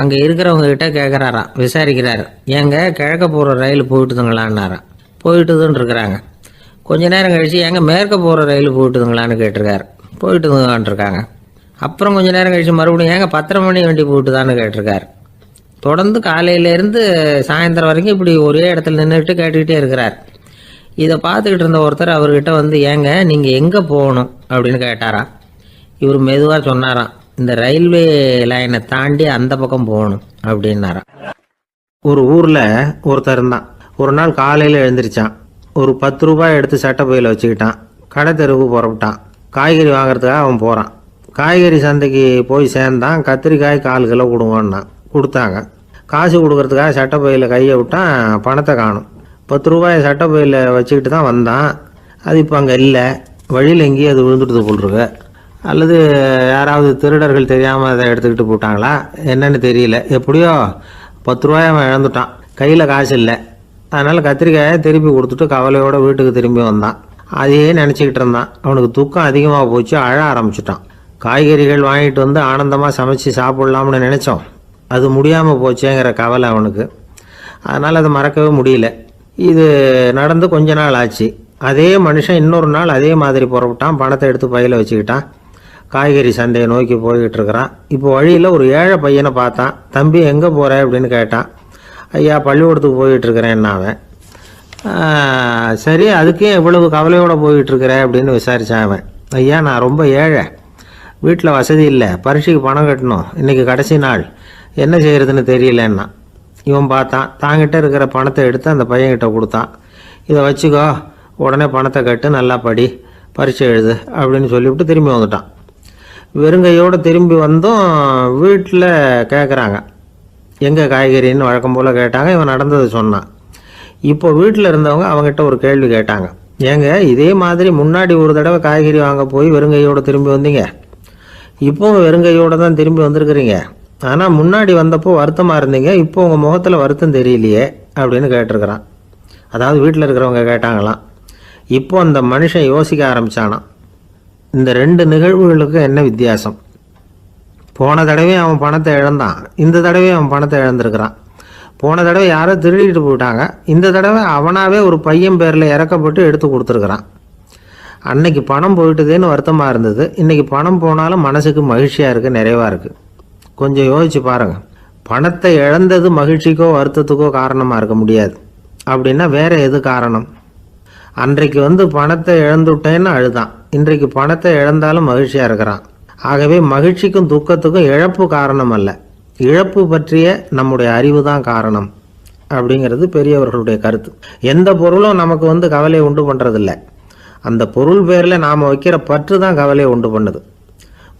அங்கே இருக்கிறவங்ககிட்ட கேட்குறாராம், விசாரிக்கிறார். ஏங்க கிழக்க போகிற ரயில் போயிட்டுதுங்களான்னாராம். போயிட்டுதுன்னு இருக்கிறாங்க. கொஞ்ச நேரம் கழித்து ஏங்க மேற்க போகிற ரயில் போயிட்டுதுங்களான்னு கேட்டிருக்காரு. போயிட்டுதுங்களான் இருக்காங்க. அப்புறம் கொஞ்சம் நேரம் கழித்து மறுபடியும் ஏங்க 10:30 மணி வண்டி போயிட்டுதான்னு கேட்டிருக்காரு. தொடர்ந்து காலையிலேருந்து சாயந்தரம் வரைக்கும் இப்படி ஒரே இடத்துல நின்றுட்டு கேட்டுக்கிட்டே இருக்கிறார். இதை பார்த்துக்கிட்டு இருந்த ஒருத்தர் அவர்கிட்ட ஏங்க நீங்கள் எங்கே போகணும் அப்படின்னு கேட்டாராம். இவர் மெதுவாக சொன்னாராம், இந்த ரயில்வே லைனை தாண்டி அந்த பக்கம் போகணும் அப்படின்னாராம். ஒரு ஊரில் ஒருத்தர் இருந்தான். ஒரு நாள் காலையில் எழுந்திரிச்சான். ஒரு 10 ரூபாய் எடுத்து சட்டை பையில் வச்சுக்கிட்டான். கடை தெருவுக்கு புறப்பட்டான். காய்கறி வாங்குறதுக்காக அவன் போகிறான். காய்கறி சந்தைக்கு போய் சேர்ந்தான். கத்திரிக்காய் 4 கிலோ கொடுங்கன்னான். கொடுத்தாங்க. காசு கொடுக்கறதுக்காக சட்டை பையில் கையை விட்டான். பணத்தை காணும். 10 ரூபாயை சட்டை பையில் வச்சுக்கிட்டு தான் வந்தான். அது இப்போ அங்கே இல்லை. வழியில் எங்கேயும் அது விழுந்துட்டு போல்ருக்கு. அல்லது யாராவது திருடர்கள் தெரியாமல் அதை எடுத்துக்கிட்டு போட்டாங்களா என்னன்னு தெரியல. எப்படியோ 10 ரூபாய் அவன் இழந்துட்டான். கையில் காசு இல்லை. அதனால் கத்திரிக்காயை திருப்பி கொடுத்துட்டு கவலையோடு வீட்டுக்கு திரும்பி வந்தான். அதையே நினச்சிக்கிட்டு இருந்தான். அவனுக்கு துக்கம் அதிகமாக போச்சு. அழ ஆரம்பிச்சிட்டான். காய்கறிகள் வாங்கிட்டு வந்து ஆனந்தமாக சமைச்சு சாப்பிட்லாம்னு நினச்சோம். அது முடியாமல் போச்சேங்கிற கவலை அவனுக்கு. அதனால் அதை மறக்கவே முடியல. இது நடந்து கொஞ்ச நாள் ஆச்சு. அதே மனுஷன் இன்னொரு நாள் அதே மாதிரி புறப்பட்டான். பணத்தை எடுத்து பையில் வச்சுக்கிட்டான். காய்கறி சந்தையை நோக்கி போய்கிட்டு இருக்கிறான். இப்போ வழியில் ஒரு ஏழை பையனை பார்த்தான். தம்பி எங்கே போகிற அப்படின்னு கேட்டான். ஐயா பள்ளிக்கூடத்துக்கு போயிட்டுருக்கிறேன்னா அவன். சரி, அதுக்கே இவ்வளவு கவலையோடு போயிட்டுருக்கிற அப்படின்னு விசாரித்தான் அவன். ஐயா நான் ரொம்ப ஏழை, வீட்டில் வசதி இல்லை, பரீட்சைக்கு பணம் கட்டணும், இன்றைக்கி கடைசி நாள், என்ன செய்கிறதுன்னு தெரியலன்னா. இவன் பார்த்தான். தாங்கிட்ட இருக்கிற பணத்தை எடுத்து அந்த பையன்கிட்ட கொடுத்தான். இதை வச்சுக்கோ, உடனே பணத்தை கட்டு, நல்லா படி, பரீட்சை எழுது அப்படின்னு சொல்லிவிட்டு திரும்பி வந்துட்டான். வெறுங்கையோடு திரும்பி வந்தும் வீட்டில் கேட்குறாங்க எங்கே காய்கறின்னு வழக்கம் போல் கேட்டாங்க. இவன் நடந்ததை சொன்னான். இப்போ வீட்டில் இருந்தவங்க அவங்ககிட்ட ஒரு கேள்வி கேட்டாங்க. ஏங்க இதே மாதிரி முன்னாடி ஒரு தடவை காய்கறி வாங்க போய் வெறுங்கையோடு திரும்பி வந்தீங்க, இப்போவும் வெறுங்கையோடு தான் திரும்பி வந்திருக்கிறீங்க. ஆனால் முன்னாடி வந்தப்போ வருத்தமாக இருந்தீங்க, இப்போ உங்கள் முகத்தில் வருத்தம் தெரியலையே அப்படின்னு கேட்டிருக்கிறான். அதாவது வீட்டில் இருக்கிறவங்க கேட்டாங்களாம். இப்போ அந்த மனுஷன் யோசிக்க ஆரம்பித்தானான். இந்த 2 நிகழ்வுகளுக்கு என்ன வித்தியாசம்? போன தடவை அவன் பணத்தை இழந்தான், இந்த தடவை அவன் பணத்தை இழந்திருக்கிறான். போன தடவை யாரோ திருடிட்டு போயிட்டாங்க, இந்த தடவை அவனாவே ஒரு பையன் பேரில் இறக்கப்பட்டு எடுத்து கொடுத்துருக்குறான். அன்னைக்கு பணம் போயிட்டுதேன்னு வருத்தமாக இருந்தது, இன்றைக்கி பணம் போனாலும் மனசுக்கு மகிழ்ச்சியாக இருக்குது, நிறைவாக இருக்குது. கொஞ்சம் யோசிச்சு பாருங்கள். பணத்தை இழந்தது மகிழ்ச்சிக்கோ வருத்தத்துக்கோ காரணமாக இருக்க முடியாது. அப்படின்னா வேற எது காரணம்? அன்றைக்கு பணத்தை இழந்துட்டேன்னு அழுதான், இன்றைக்கு பணத்தை இழந்தாலும் மகிழ்ச்சியாக இருக்கிறான். ஆகவே மகிழ்ச்சிக்கும் துக்கத்துக்கும் இழப்பு காரணம் அல்ல, இழப்பு பற்றிய நம்முடைய அறிவு தான் காரணம் அப்படிங்கிறது பெரியவர்களுடைய கருத்து. எந்த பொருளும் நமக்கு கவலையை உண்டு பண்ணுறதில்ல, அந்த பொருள் பேரில் நாம் வைக்கிற பற்று தான் கவலையை உண்டு பண்ணுது.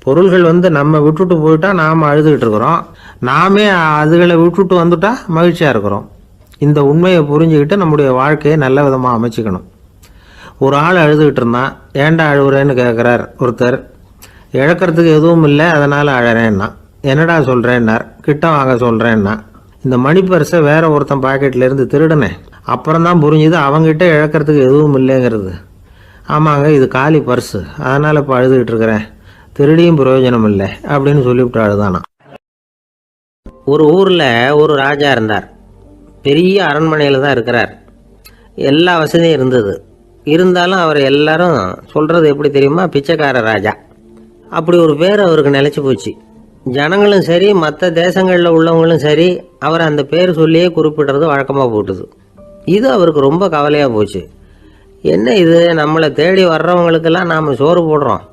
பொருள்கள் நம்ம விட்டுட்டு போயிட்டா நாம் அழுதுகிட்டு இருக்கிறோம், நாமே அதுகளை விட்டுட்டு வந்துட்டா மகிழ்ச்சியாக இருக்கிறோம். இந்த உண்மையை புரிஞ்சுக்கிட்டு நம்முடைய வாழ்க்கையை நல்ல விதமாக அமைச்சிக்கணும். ஒரு ஆள் அழுதுகிட்டு இருந்தான். ஏன்டா அழுகுறேன்னு கேட்குறார் ஒருத்தர். இழக்கிறதுக்கு எதுவும் இல்லை, அதனால் அழறேன்னா. என்னடா சொல்கிறேன்னார். கிட்ட வாங்க சொல்கிறேன்னா. இந்த மணி பர்ஸை வேற ஒருத்தன் பாக்கெட்லேருந்து திருடினேன், அப்புறம் தான் புரிஞ்சுது அவங்ககிட்ட இழக்கிறதுக்கு எதுவும் இல்லைங்கிறது. ஆமாங்க இது காலி பர்ஸு, அதனால் இப்போ அழுதுகிட்டு இருக்கிறேன், திருடியும் பிரயோஜனம் இல்லை அப்படின்னு சொல்லிவிட்டு அழுதானா. ஒரு ஊரில் ஒரு ராஜா இருந்தார். பெரிய அரண்மனையில் தான் இருக்கிறார். எல்லா வசதியும் இருந்தது. இருந்தாலும் அவர் எல்லாரும் சொல்கிறது எப்படி தெரியுமா? பிச்சைக்கார ராஜா. அப்படி ஒரு பேர் அவருக்கு நிலச்சி போச்சு. ஜனங்களும் சரி, மற்ற தேசங்களில் உள்ளவங்களும் சரி, அவர் அந்த பேர் சொல்லியே குறிப்பிடுறது வழக்கமாக போட்டுது. இது அவருக்கு ரொம்ப கவலையாக போச்சு. என்ன இது, நம்மளை தேடி வர்றவங்களுக்கெல்லாம் நாம் சோறு போடுறோம்,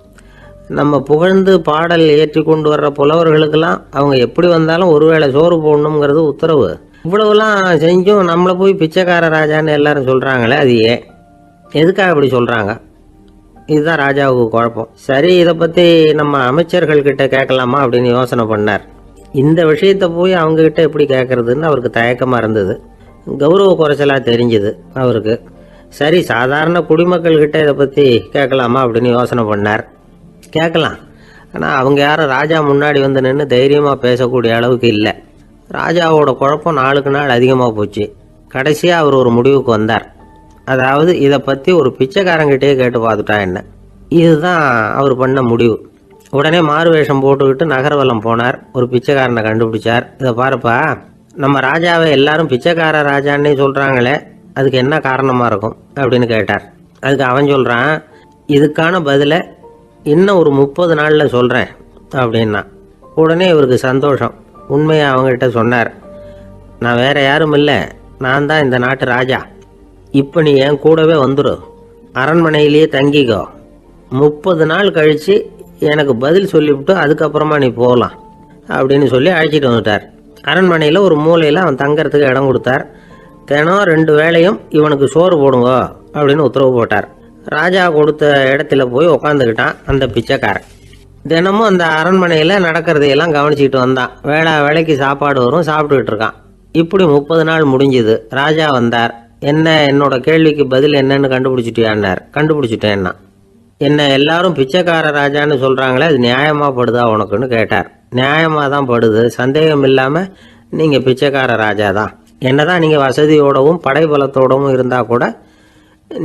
நம்ம புகழ்ந்து பாடல் ஏற்றி கொண்டு வர்ற புலவர்களுக்கெல்லாம் அவங்க எப்படி வந்தாலும் ஒருவேளை சோறு போடணுங்கிறது உத்தரவு. இவ்வளவுலாம் செஞ்சும் நம்மளை போய் பிச்சைக்கார ராஜான்னு எல்லாரும் சொல்கிறாங்களே, அது ஏன், எதுக்காக இப்படி சொல்கிறாங்க? இதுதான் ராஜாவுக்கு குழப்பம். சரி, இதை பற்றி நம்ம அமைச்சர்கள்கிட்ட கேட்கலாமா அப்படின்னு யோசனை பண்ணார். இந்த விஷயத்தை போய் அவங்கக்கிட்ட எப்படி கேட்குறதுன்னு அவருக்கு தயக்கமாக இருந்தது. கௌரவ குறைச்சலாக தெரிஞ்சுது அவருக்கு. சரி, சாதாரண குடிமக்கள்கிட்ட இதை பற்றி கேட்கலாமா அப்படின்னு யோசனை பண்ணார். கேட்கலாம், ஆனால் அவங்க யாரும் ராஜா முன்னாடி நின்று தைரியமாக பேசக்கூடிய அளவுக்கு இல்லை. ராஜாவோட குழப்பம் நாளுக்கு நாள் அதிகமாக போச்சு. கடைசியாக அவர் ஒரு முடிவுக்கு வந்தார். அதாவது இதை பற்றி ஒரு பிச்சைக்காரங்கிட்டே கேட்டு பார்த்துட்டா என்ன. இதுதான் அவர் பண்ண முடிவு. உடனே மாறுவேஷம் போட்டுக்கிட்டு நகர்வலம் போனார். ஒரு பிச்சைக்காரனை கண்டுபிடிச்சார். இதை பாருப்பா, நம்ம ராஜாவை எல்லாரும் பிச்சைக்கார ராஜான்னே சொல்கிறாங்களே, அதுக்கு என்ன காரணமாக இருக்கும் அப்படின்னு கேட்டார். அதுக்கு அவன் சொல்கிறான், இதுக்கான பதிலை இன்னும் ஒரு 30 நாளில் சொல்கிறேன் அப்படின்னா. உடனே இவருக்கு சந்தோஷம். உண்மையை அவங்ககிட்ட சொன்னார். நான் வேற யாரும் இல்லை, நான் தான் இந்த நாட்டு ராஜா. இப்போ நீ என் கூடவே வந்துடு, அரண்மனையிலேயே தங்கிக்கோ, 30 நாள் கழித்து எனக்கு பதில் சொல்லிவிட்டு அதுக்கப்புறமா நீ போகலாம் அப்படின்னு சொல்லி அழைச்சிட்டு வந்துட்டார். அரண்மனையில் ஒரு மூலையில் அவன் தங்கறதுக்கு இடம் கொடுத்தார். தினம் 2 வேளையும் இவனுக்கு சோறு போடுங்க அப்படின்னு உத்தரவு போட்டார். ராஜா கொடுத்த இடத்துல போய் உக்காந்துக்கிட்டான் அந்த பிச்சைக்காரன். தினமும் அந்த அரண்மனையில் நடக்கிறதையெல்லாம் கவனிச்சிக்கிட்டு வந்தான். வேளைக்கு சாப்பாடு வரும், சாப்பிட்டுக்கிட்டு இருக்கான். இப்படி 30 நாள் முடிஞ்சுது. ராஜா வந்தார். என்ன, என்னோட கேள்விக்கு பதில் என்னன்னு கண்டுபிடிச்சிட்டியான்னார். கண்டுபிடிச்சிட்டேன்னா. என்ன எல்லாரும் பிச்சைக்கார ராஜான்னு சொல்கிறாங்களே, அது நியாயமாக படுதா உனக்குன்னு கேட்டார். நியாயமாக தான் படுது, சந்தேகம் இல்லாமல் நீங்கள் பிச்சைக்கார ராஜா தான். என்னதான் நீங்கள் வசதியோடவும் படைபலத்தோடவும் இருந்தால் கூட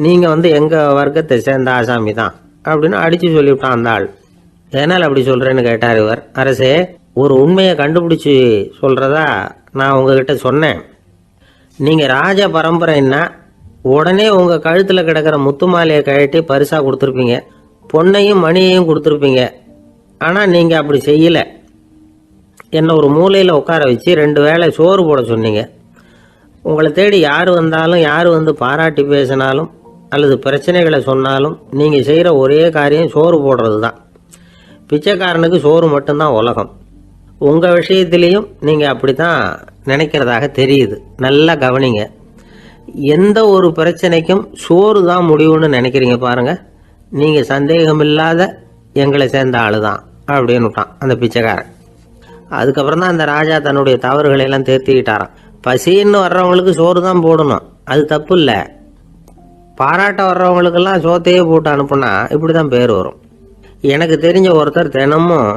நீங்கள் எங்கள் வர்க்கத்தை சேர்ந்த ஆசாமி தான் அப்படின்னு அடித்து சொல்லிவிட்டான் அந்த ஆள். என்னால் அப்படி சொல்கிறேன்னு கேட்டார் இவர். அரசே, ஒரு உண்மையை கண்டுபிடிச்சி சொல்கிறதா நான் உங்ககிட்ட சொன்னேன். நீங்கள் ராஜ பரம்பரைன்னா உடனே உங்கள் கழுத்தில் கிடக்கிற முத்து மாலையை கழட்டி பரிசாக கொடுத்துருப்பீங்க, பொன்னையும் மணியையும் கொடுத்துருப்பீங்க. ஆனால் நீங்கள் அப்படி செய்யலை. என்னை ஒரு மூலையில் உட்கார வச்சு 2 வேளை சோறு போட சொன்னீங்க. உங்களை தேடி யார் வந்தாலும், யார் பாராட்டி பேசினாலும் அல்லது பிரச்சனைகளை சொன்னாலும் நீங்கள் செய்கிற ஒரே காரியம் சோறு போடுறது தான். பிச்சைக்காரனுக்கு சோறு மட்டும்தான் உலகம். உங்கள் விஷயத்திலையும் நீங்கள் அப்படி தான் நினைக்கிறதாக தெரியுது. நல்லா கவனிங்க. எந்த ஒரு பிரச்சனைக்கும் சோறு தான் முடிவுன்னு நினைக்கிறீங்க பாருங்கள். நீங்கள் சந்தேகமில்லாத எங்களை சேர்ந்த ஆள் தான் அப்படின்னு விட்டான் அந்த பிச்சைக்காரன். அதுக்கப்புறம் தான் அந்த ராஜா தன்னுடைய தவறுகளை எல்லாம் தேர்த்திக்கிட்டாராம். பசின்னு வர்றவங்களுக்கு சோறு தான் போடணும், அது தப்பு இல்லை. பாராட்ட வர்றவங்களுக்கெல்லாம் சோத்தையே போட்டு அனுப்புனா இப்படி தான் பேர் வரும். எனக்கு தெரிஞ்ச ஒருத்தர் தினமும்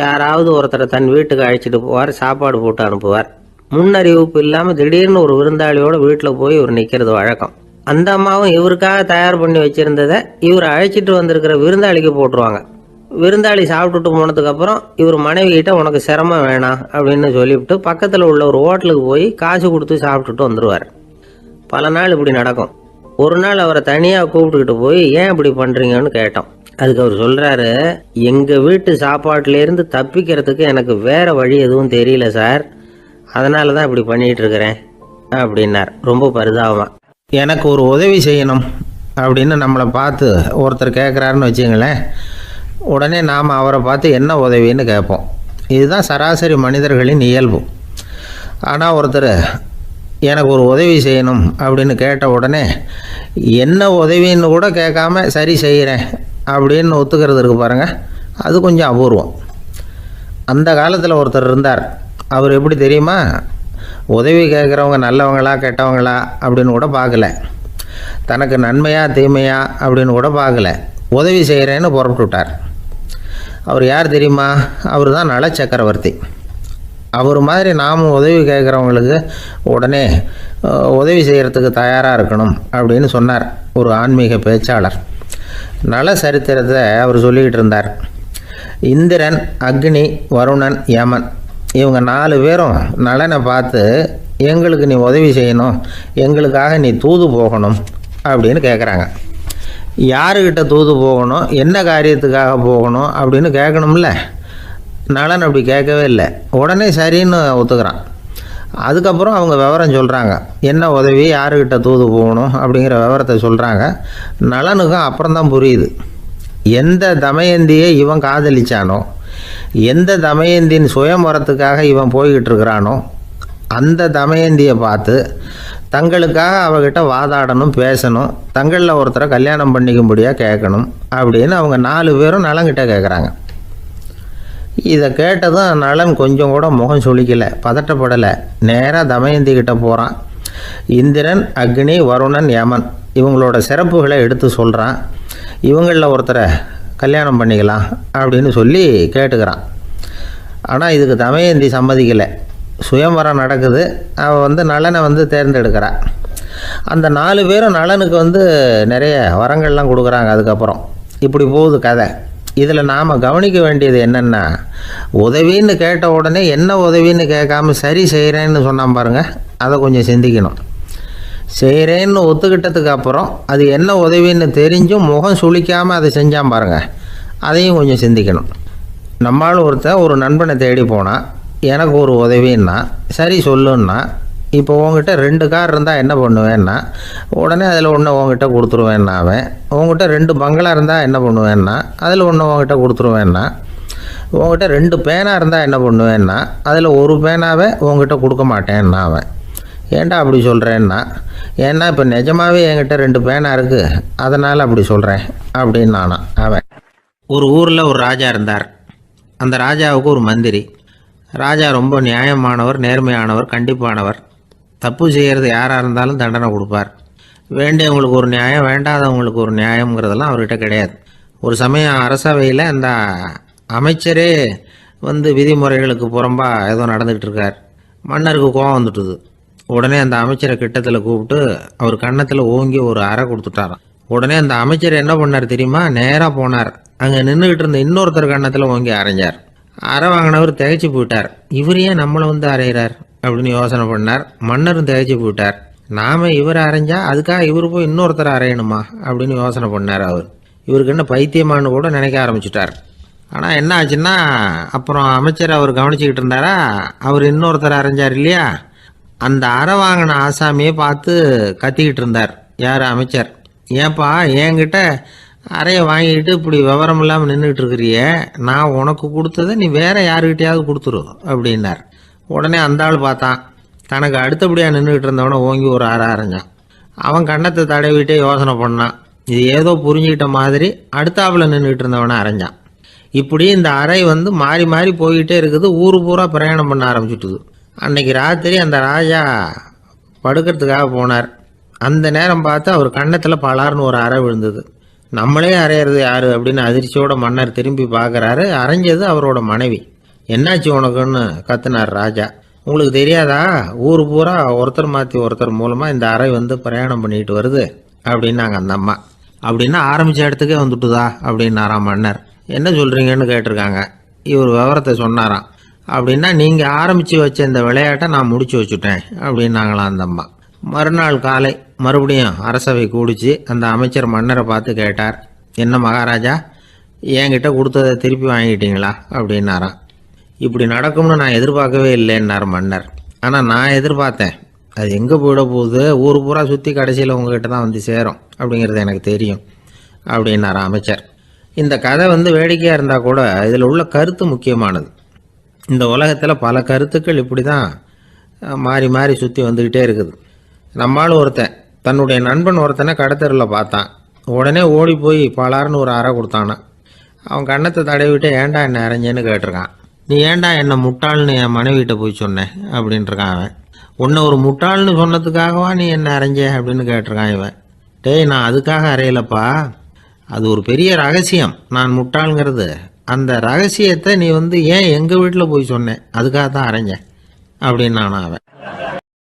யாராவது ஒருத்தரை தன் வீட்டுக்கு அழைச்சிட்டு போவார், சாப்பாடு போட்டு அனுப்புவார். முன்னறிவிப்பு இல்லாமல் திடீர்னு ஒரு விருந்தாளியோட வீட்டில் போய் இவர் நிற்கிறது வழக்கம். அந்த அம்மாவும் இவருக்காக தயார் பண்ணி வச்சுருந்ததை இவர் அழைச்சிட்டு வந்திருக்கிற விருந்தாளிக்கு போட்டுருவாங்க. விருந்தாளி சாப்பிட்டுட்டு போனதுக்கப்புறம் இவர் மனைவி கிட்ட உனக்கு சிரமம் வேணாம் அப்படின்னு சொல்லிவிட்டு பக்கத்தில் உள்ள ஒரு ஹோட்டலுக்கு போய் காசு கொடுத்து சாப்பிட்டுட்டு வந்துடுவார். பல நாள் இப்படி நடக்கும். ஒரு நாள் அவரை தனியாக கூப்பிட்டுக்கிட்டு போய் ஏன் இப்படி பண்ணுறீங்கன்னு கேட்டோம். அதுக்கு அவர் சொல்கிறாரு, எங்கள் வீட்டு சாப்பாட்டிலேருந்து தப்பிக்கிறதுக்கு எனக்கு வேறு வழி எதுவும் தெரியல சார், அதனால தான் இப்படி பண்ணிகிட்டு இருக்கிறேன் அப்படின்னார் ரொம்ப பரிதாபமாக. எனக்கு ஒரு உதவி செய்யணும் அப்படின்னு நம்மளை பார்த்து ஒருத்தர் கேட்குறாருன்னு வச்சுங்களேன், உடனே நாம் அவரை பார்த்து என்ன உதவின்னு கேட்போம். இதுதான் சராசரி மனிதர்களின் இயல்பு. ஆனால் ஒருத்தர் எனக்கு ஒரு உதவி செய்யணும் அப்படின்னு கேட்ட உடனே என்ன உதவின்னு கூட கேட்காம சரி செய்கிறேன் அப்படின்னு ஒத்துக்கிறது இருக்கு பாருங்கள், அது கொஞ்சம் அபூர்வம். அந்த காலத்தில் ஒருத்தர் இருந்தார். அவர் எப்படி தெரியுமா, உதவி கேட்குறவங்க நல்லவங்களா கெட்டவங்களா அப்படின்னு கூட பார்க்கல, தனக்கு நன்மையா தீமையா அப்படின்னு கூட பார்க்கல, உதவி செய்கிறேன்னு புறப்பட்டு விட்டார். அவர் யார் தெரியுமா, அவர் தான் நல சக்கரவர்த்தி. அவர் மாதிரி நாமும் உதவி கேட்குறவங்களுக்கு உடனே உதவி செய்கிறதுக்கு தயாராக இருக்கணும் அப்படின்னு சொன்னார் ஒரு ஆன்மீக பேச்சாளர். நல சரித்திரத்தை அவர் சொல்லிக்கிட்டு இருந்தார். இந்திரன், அக்னி, வருணன், யமன் இவங்க 4 பேரும் நலனை பார்த்து எங்களுக்கு நீ உதவி செய்யணும், எங்களுக்காக நீ தூது போகணும் அப்படின்னு கேட்குறாங்க. யாருக்கிட்ட தூது போகணும், என்ன காரியத்துக்காக போகணும் அப்படின்னு கேட்கணும்ல. நலன் அப்படி கேட்கவே இல்லை, உடனே சரின்னு ஒத்துக்கிறான். அதுக்கப்புறம் அவங்க விவரம் சொல்கிறாங்க, என்ன உதவி, யாருக்கிட்ட தூது போகணும் அப்படிங்கிற விவரத்தை சொல்கிறாங்க. நலனுக்கும் அப்புறம்தான் புரியுது, எந்த தமயந்தியை இவன் காதலிச்சானோ, எந்த தமயந்தின் சுயமரத்துக்காக இவன் போய்கிட்டு இருக்கிறானோ அந்த தமயந்தியை பார்த்து தங்களுக்காக அவகிட்ட வாதாடணும், பேசணும், தங்களில் ஒருத்தரை கல்யாணம் பண்ணிக்கும்படியாக கேட்கணும் அப்படின்னு அவங்க 4 பேரும் நலன்கிட்ட கேட்குறாங்க. இதை கேட்டதும் நலன் கொஞ்சம் கூட முகம் சுளிக்கலை, பதட்டப்படலை. நேராக தமயந்தி கிட்ட போகிறான். இந்திரன், அக்னி, வருணன், யமன் இவங்களோட சிறப்புகளை எடுத்து சொல்கிறான். இவங்களில் ஒருத்தரை கல்யாணம் பண்ணிக்கலாம் அப்படின்னு சொல்லி கேட்டுக்கிறான். ஆனால் இதுக்கு தமயந்தி சம்மதிக்கலை. சுயம்பரம் நடக்குது, அவள் நலனை தேர்ந்தெடுக்கிறாள். அந்த 4 பேரும் நலனுக்கு நிறைய வரங்கள்லாம் கொடுக்குறாங்க. அதுக்கப்புறம் இப்படி போகுது கதை. இதில் நாம் கவனிக்க வேண்டியது என்னென்னா, உதவின்னு கேட்ட உடனே என்ன உதவின்னு கேட்காம சரி செய்கிறேன்னு சொன்னான் பாருங்கள், அதை கொஞ்சம் சிந்திக்கணும். செய்கிறேன்னு ஒத்துக்கிட்டதுக்கு அப்புறம் அது என்ன உதவின்னு தெரிஞ்சும் முகம் சுளிக்காமல் அதை செஞ்சான் பாருங்கள், அதையும் கொஞ்சம் சிந்திக்கணும். நம்மளால் ஒருத்தர் ஒரு நண்பனை தேடி போனால் எனக்கு ஒரு உதவின்னா சரி சொல்லுன்னா, இப்போ உங்ககிட்ட 2 கார் இருந்தால் என்ன பண்ணுவேன்னா உடனே அதில் ஒன்று உங்ககிட்ட கொடுத்துருவேன்னா, அவன் உங்ககிட்ட 2 பங்களா இருந்தால் என்ன பண்ணுவேன்னா அதில் ஒன்று உங்ககிட்ட கொடுத்துருவேன்னா, உங்ககிட்ட 2 பேனா இருந்தால் என்ன பண்ணுவேன்னா அதில் ஒரு பேனாவை உங்ககிட்ட கொடுக்க மாட்டேன்னா, அவன் ஏன்டா அப்படி சொல்கிறேன்னா, ஏன்னா இப்போ நிஜமாகவே என்கிட்ட 2 பேனா இருக்குது, அதனால் அப்படி சொல்கிறேன் அப்படின்னு நானா. அவன் ஒரு ஊரில் ஒரு ராஜா இருந்தார். அந்த ராஜாவுக்கு ஒரு மந்திரி. ராஜா ரொம்ப நியாயமானவர், நேர்மையானவர், கண்டிப்பானவர். தப்பு செய்கிறது யாராக இருந்தாலும் தண்டனை கொடுப்பார். வேண்டியவங்களுக்கு ஒரு நியாயம், வேண்டாதவங்களுக்கு ஒரு நியாயங்கிறதெல்லாம் அவர்கிட்ட கிடையாது. ஒரு சமயம் அரசவையில் அந்த அமைச்சரே விதிமுறைகளுக்கு புறம்பாக ஏதோ நடந்துக்கிட்டு இருக்கார். மன்னருக்கு கோபம் வந்துட்டுது. உடனே அந்த அமைச்சரை கிட்டத்தில் கூப்பிட்டு அவர் கன்னத்தில் ஓங்கி ஒரு அறை கொடுத்துட்டாராம். உடனே அந்த அமைச்சர் என்ன பண்ணார் தெரியுமா? நேராக போனார். அங்கே நின்றுக்கிட்டு இருந்த இன்னொருத்தர் கன்னத்தில் ஓங்கி அரைஞ்சார். அறை வாங்கினவர் திகைச்சு போயிட்டார். இவர் ஏன் நம்மளை வந்து அரைகிறார் அப்படின்னு யோசனை பண்ணார். மன்னரும் திகைச்சு போயிட்டார். நாம இவரை அரைஞ்சா அதுக்காக இவர் போய் இன்னொருத்தரை அரையணுமா அப்படின்னு யோசனை பண்ணார். இவருக்கு என்ன பைத்தியமானு கூட நினைக்க ஆரம்பிச்சுட்டார். ஆனால் என்ன ஆச்சுன்னா, அப்புறம் அமைச்சர் அவர் கவனிச்சுக்கிட்டு இருந்தாரா, அவர் இன்னொருத்தர் அரைஞ்சார் இல்லையா, அந்த அறை வாங்கின ஆசாமியை பார்த்து கத்திக்கிட்டு இருந்தார். யார்? அமைச்சர். ஏன்பா என்கிட்ட அறையை வாங்கிட்டு இப்படி விவரம் இல்லாமல் நின்றுட்டு இருக்கிறிய, நான் உனக்கு கொடுத்ததை நீ வேற யாருக்கிட்டையாவது கொடுத்துரு அப்படின்னார். உடனே அந்த ஆள் பார்த்தான், தனக்கு அடுத்தபடியாக நின்றுக்கிட்டு இருந்தவனை ஓங்கி ஒரு அறை அரைஞ்சான். அவன் கன்னத்தை தடவிட்டே யோசனை பண்ணான். இது ஏதோ புரிஞ்சுக்கிட்ட மாதிரி அடுத்தாப்புல நின்றுக்கிட்டு இருந்தவனை அரைஞ்சான். இப்படி இந்த அறை வந்து மாறி மாறி போய்கிட்டே இருக்குது. ஊர் பூரா பிரயாணம் பண்ண ஆரம்பிச்சுட்டுது. அன்னைக்கு ராத்திரி அந்த ராஜா படுக்கிறதுக்காக போனார். அந்த நேரம் பார்த்து அவர் கன்னத்தில் பலார்னு ஒரு அறை விழுந்தது. நம்மளே அரையிறது யாரு அப்படின்னு அதிர்ச்சியோட மன்னர் திரும்பி பார்க்குறாரு. அரைஞ்சது அவரோட மனைவி. என்னாச்சு உனக்குன்னு கத்துனார் ராஜா. உங்களுக்கு தெரியாதா, ஊர் பூரா ஒருத்தர் மாற்றி ஒருத்தர் மூலமாக இந்த அறை வந்து பிரயாணம் பண்ணிட்டு வருது அப்படின்னாங்க அந்த அம்மா. அப்படின்னா ஆரம்பித்த இடத்துக்கே வந்துட்டுதா அப்படின்னாராம் மன்னர். என்ன சொல்கிறீங்கன்னு கேட்டிருக்காங்க. இவர் விவரத்தை சொன்னாராம். அப்படின்னா நீங்கள் ஆரம்பித்து வச்ச இந்த விளையாட்டை நான் முடிச்சு வச்சுட்டேன் அப்படின்னாங்களாம் அந்த அம்மா. மறுநாள் காலை மறுபடியும் அரசவை கூடிச்சு அந்த அமைச்சர் மன்னரை பார்த்து கேட்டார். என்ன மகாராஜா, என்கிட்ட கொடுத்ததை திருப்பி வாங்கிட்டீங்களா அப்படின்னாராம். இப்படி நடக்கும்னு நான் எதிர்பார்க்கவே இல்லைன்னார் மன்னர். ஆனால் நான் எதிர்பார்த்தேன். அது எங்கே போயிட போகுது, ஊர் பூரா சுற்றி கடைசியில் உங்ககிட்ட தான் வந்து சேரும் அப்படிங்கிறது எனக்கு தெரியும் அப்படின்னார் அமைச்சர். இந்த கதை வந்து வேடிக்கையாக இருந்தால் கூட இதில் உள்ள கருத்து முக்கியமானது. இந்த உலகத்தில் பல கருத்துக்கள் இப்படி தான் மாறி மாறி சுற்றி வந்துக்கிட்டே இருக்குது. நம்மால் ஒருத்தன் தன்னுடைய நண்பன் ஒருத்தனை கடத்தரில் பார்த்தான். உடனே ஓடி போய் பலார்னு ஒரு அறை கொடுத்தானா. அவன் கன்னத்தை தடவிட்டு ஏன்டா என்ன அரைஞ்சேன்னு கேட்டிருக்கான். நீ ஏன்டா என்னை முட்டாள்னு என் மனைவிட்ட போய் சொன்னேன் அப்படின்ட்டுருக்கான் அவன். உன்னை ஒரு முட்டாள்னு சொன்னதுக்காகவா நீ என்ன அரைஞ்ச அப்படின்னு கேட்டிருக்கான் இவன். டேய், நான் அதுக்காக அறையலப்பா, அது ஒரு பெரிய ரகசியம் நான் முட்டாளுங்கிறது. அந்த ரகசியத்தை நீ வந்து ஏன் எங்கள் வீட்டில் போய் சொன்னேன், அதுக்காக தான் அரைஞ்சேன் அப்படின்னு நானும் அவன்.